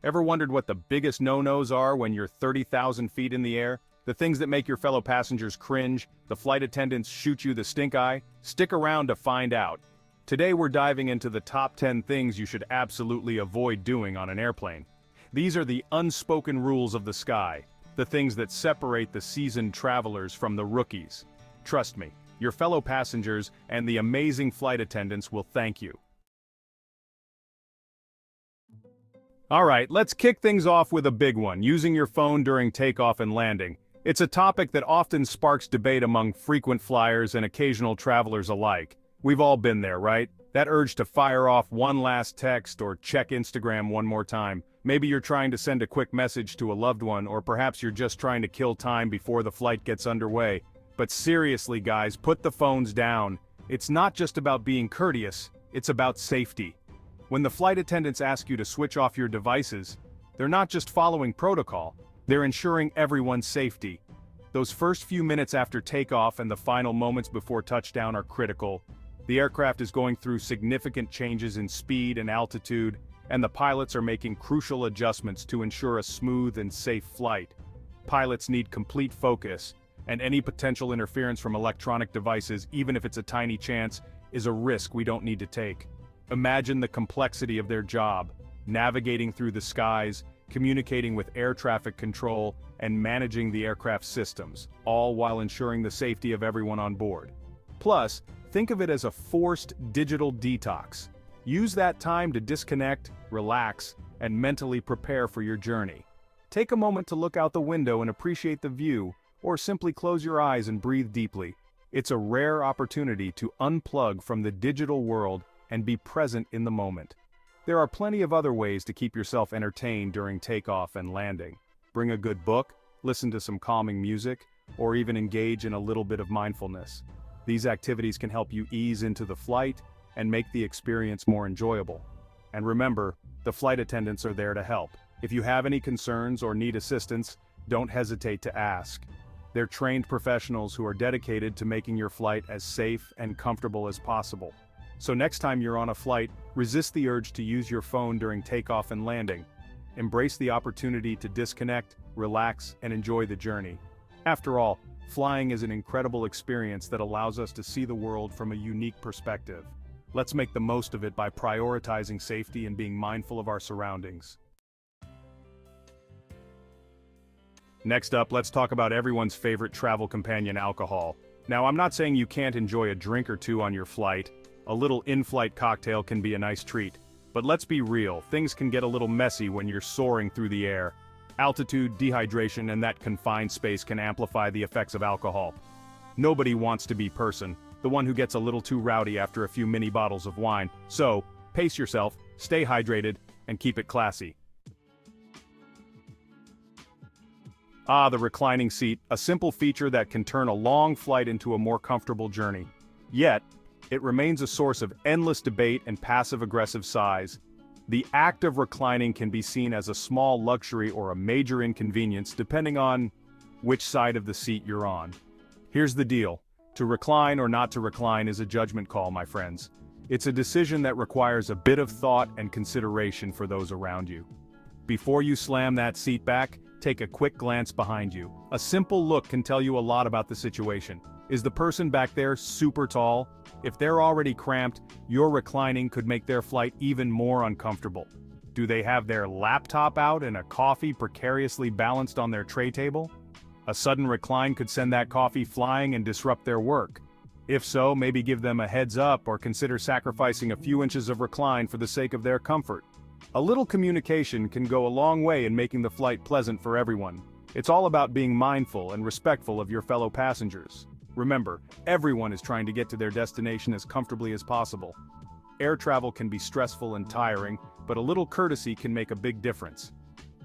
Ever wondered what the biggest no-nos are when you're 30,000 feet in the air? The things that make your fellow passengers cringe, the flight attendants shoot you the stink eye? Stick around to find out. Today we're diving into the top 10 things you should absolutely avoid doing on an airplane. These are the unspoken rules of the sky, the things that separate the seasoned travelers from the rookies. Trust me, your fellow passengers and the amazing flight attendants will thank you. Alright, let's kick things off with a big one, using your phone during takeoff and landing. It's a topic that often sparks debate among frequent flyers and occasional travelers alike. We've all been there, right? That urge to fire off one last text or check Instagram one more time. Maybe you're trying to send a quick message to a loved one, or perhaps you're just trying to kill time before the flight gets underway. But seriously guys, put the phones down. It's not just about being courteous, it's about safety. When the flight attendants ask you to switch off your devices, they're not just following protocol, they're ensuring everyone's safety. Those first few minutes after takeoff and the final moments before touchdown are critical. The aircraft is going through significant changes in speed and altitude, and the pilots are making crucial adjustments to ensure a smooth and safe flight. Pilots need complete focus, and any potential interference from electronic devices, even if it's a tiny chance, is a risk we don't need to take. Imagine the complexity of their job, navigating through the skies, communicating with air traffic control, and managing the aircraft systems, all while ensuring the safety of everyone on board. Plus, think of it as a forced digital detox. Use that time to disconnect, relax, and mentally prepare for your journey. Take a moment to look out the window and appreciate the view, or simply close your eyes and breathe deeply. It's a rare opportunity to unplug from the digital world and be present in the moment. There are plenty of other ways to keep yourself entertained during takeoff and landing. Bring a good book, listen to some calming music, or even engage in a little bit of mindfulness. These activities can help you ease into the flight and make the experience more enjoyable. And remember, the flight attendants are there to help. If you have any concerns or need assistance, don't hesitate to ask. They're trained professionals who are dedicated to making your flight as safe and comfortable as possible. So next time you're on a flight, resist the urge to use your phone during takeoff and landing. Embrace the opportunity to disconnect, relax, and enjoy the journey. After all, flying is an incredible experience that allows us to see the world from a unique perspective. Let's make the most of it by prioritizing safety and being mindful of our surroundings. Next up, let's talk about everyone's favorite travel companion, alcohol. Now, I'm not saying you can't enjoy a drink or two on your flight. A little in-flight cocktail can be a nice treat. But let's be real, things can get a little messy when you're soaring through the air. Altitude, dehydration, and that confined space can amplify the effects of alcohol. Nobody wants to be the one who gets a little too rowdy after a few mini bottles of wine. So, pace yourself, stay hydrated, and keep it classy. The reclining seat, a simple feature that can turn a long flight into a more comfortable journey. Yet, it remains a source of endless debate and passive-aggressive sighs. The act of reclining can be seen as a small luxury or a major inconvenience depending on which side of the seat you're on. Here's the deal. To recline or not to recline is a judgment call, my friends. It's a decision that requires a bit of thought and consideration for those around you. Before you slam that seat back, take a quick glance behind you. A simple look can tell you a lot about the situation. Is the person back there super tall? If they're already cramped, your reclining could make their flight even more uncomfortable. Do they have their laptop out and a coffee precariously balanced on their tray table? A sudden recline could send that coffee flying and disrupt their work. If so, maybe give them a heads up or consider sacrificing a few inches of recline for the sake of their comfort. A little communication can go a long way in making the flight pleasant for everyone. It's all about being mindful and respectful of your fellow passengers. Remember, everyone is trying to get to their destination as comfortably as possible. Air travel can be stressful and tiring, but a little courtesy can make a big difference.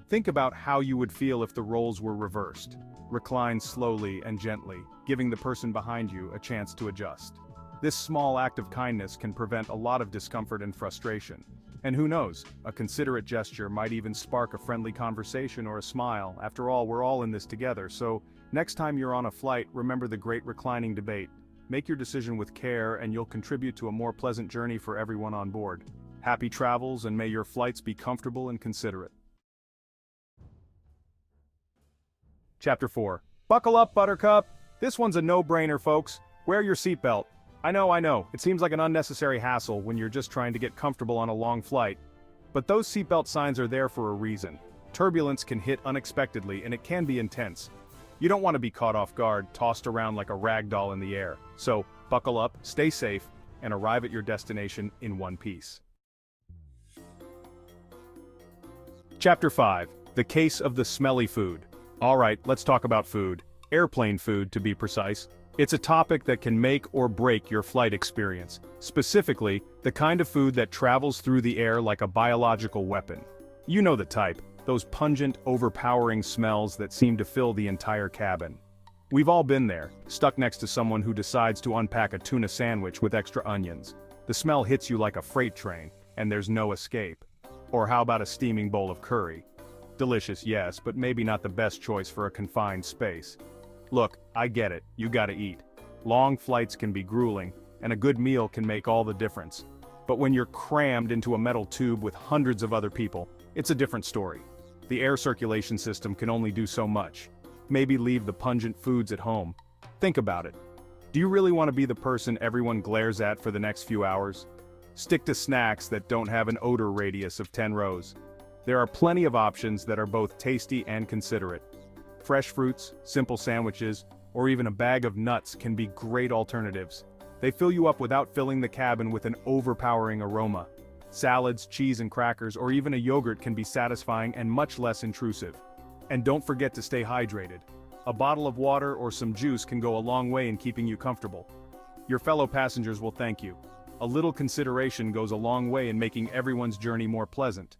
Think about how you would feel if the roles were reversed. Recline slowly and gently, giving the person behind you a chance to adjust. This small act of kindness can prevent a lot of discomfort and frustration. And who knows, a considerate gesture might even spark a friendly conversation or a smile. After all, we're all in this together, so next time you're on a flight, remember the great reclining debate. Make your decision with care and you'll contribute to a more pleasant journey for everyone on board. Happy travels and may your flights be comfortable and considerate. Chapter 4. Buckle up, Buttercup! This one's a no-brainer, folks. Wear your seatbelt. I know, it seems like an unnecessary hassle when you're just trying to get comfortable on a long flight. But those seatbelt signs are there for a reason. Turbulence can hit unexpectedly and it can be intense. You don't want to be caught off guard, tossed around like a rag doll in the air. So, buckle up, stay safe, and arrive at your destination in one piece. Chapter 5. The Case of the Smelly Food. Alright, let's talk about food. Airplane food, to be precise. It's a topic that can make or break your flight experience. Specifically, the kind of food that travels through the air like a biological weapon. You know the type, those pungent, overpowering smells that seem to fill the entire cabin. We've all been there, stuck next to someone who decides to unpack a tuna sandwich with extra onions. The smell hits you like a freight train, and there's no escape. Or how about a steaming bowl of curry? Delicious, yes, but maybe not the best choice for a confined space. Look, I get it, you gotta eat. Long flights can be grueling, and a good meal can make all the difference. But when you're crammed into a metal tube with hundreds of other people, it's a different story. The air circulation system can only do so much. Maybe leave the pungent foods at home. Think about it. Do you really want to be the person everyone glares at for the next few hours? Stick to snacks that don't have an odor radius of 10 rows. There are plenty of options that are both tasty and considerate. Fresh fruits, simple sandwiches, or even a bag of nuts can be great alternatives. They fill you up without filling the cabin with an overpowering aroma. Salads, cheese and crackers, or even a yogurt can be satisfying and much less intrusive. And don't forget to stay hydrated. A bottle of water or some juice can go a long way in keeping you comfortable. Your fellow passengers will thank you. A little consideration goes a long way in making everyone's journey more pleasant.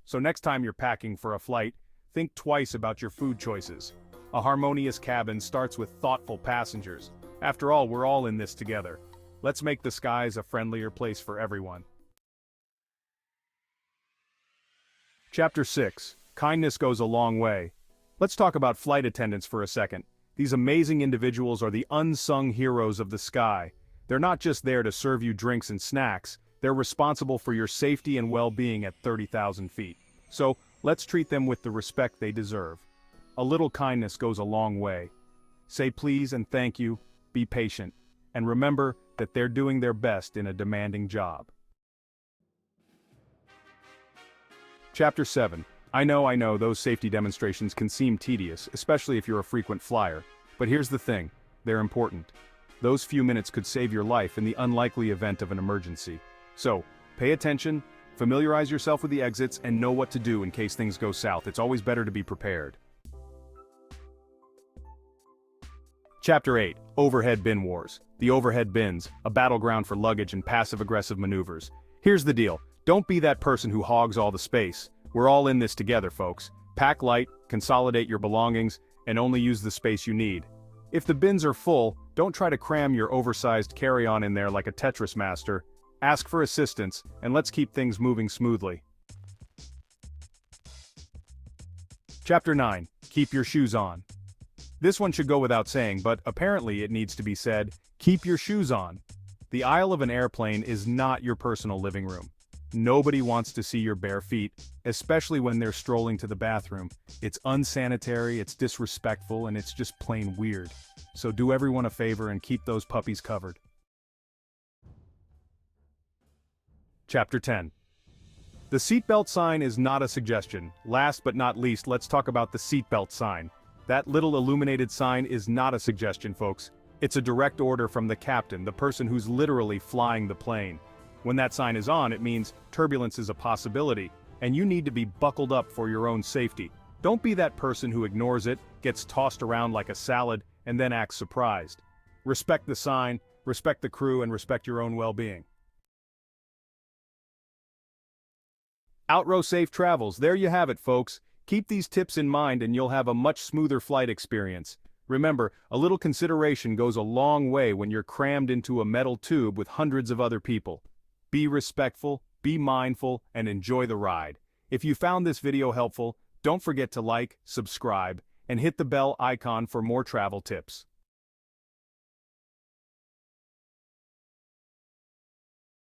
So next time you're packing for a flight, think twice about your food choices. A harmonious cabin starts with thoughtful passengers. After all, we're all in this together. Let's make the skies a friendlier place for everyone. Chapter 6. Kindness goes a long way. Let's talk about flight attendants for a second. These amazing individuals are the unsung heroes of the sky. They're not just there to serve you drinks and snacks, they're responsible for your safety and well-being at 30,000 feet. So, let's treat them with the respect they deserve. A little kindness goes a long way. Say please and thank you, be patient, and remember that they're doing their best in a demanding job. Chapter 7. I know, those safety demonstrations can seem tedious, especially if you're a frequent flyer. But here's the thing, they're important. Those few minutes could save your life in the unlikely event of an emergency. So, pay attention, familiarize yourself with the exits, and know what to do in case things go south. It's always better to be prepared. Chapter 8. Overhead Bin Wars. The overhead bins, a battleground for luggage and passive-aggressive maneuvers. Here's the deal, don't be that person who hogs all the space. We're all in this together, folks. Pack light, consolidate your belongings, and only use the space you need. If the bins are full, don't try to cram your oversized carry-on in there like a Tetris master. Ask for assistance, and let's keep things moving smoothly. Chapter 9. Keep your shoes on. This one should go without saying, but apparently it needs to be said, keep your shoes on. The aisle of an airplane is not your personal living room. Nobody wants to see your bare feet, especially when they're strolling to the bathroom. It's unsanitary, it's disrespectful, and it's just plain weird. So do everyone a favor and keep those puppies covered. Chapter 10. The seatbelt sign is not a suggestion. Last but not least, let's talk about the seatbelt sign. That little illuminated sign is not a suggestion, folks. It's a direct order from the captain, the person who's literally flying the plane. When that sign is on, it means turbulence is a possibility, and you need to be buckled up for your own safety. Don't be that person who ignores it, gets tossed around like a salad, and then acts surprised. Respect the sign, respect the crew, and respect your own well-being. Outrow safe travels, there you have it, folks. Keep these tips in mind and you'll have a much smoother flight experience. Remember, a little consideration goes a long way when you're crammed into a metal tube with hundreds of other people. Be respectful, be mindful, and enjoy the ride. If you found this video helpful, don't forget to like, subscribe, and hit the bell icon for more travel tips.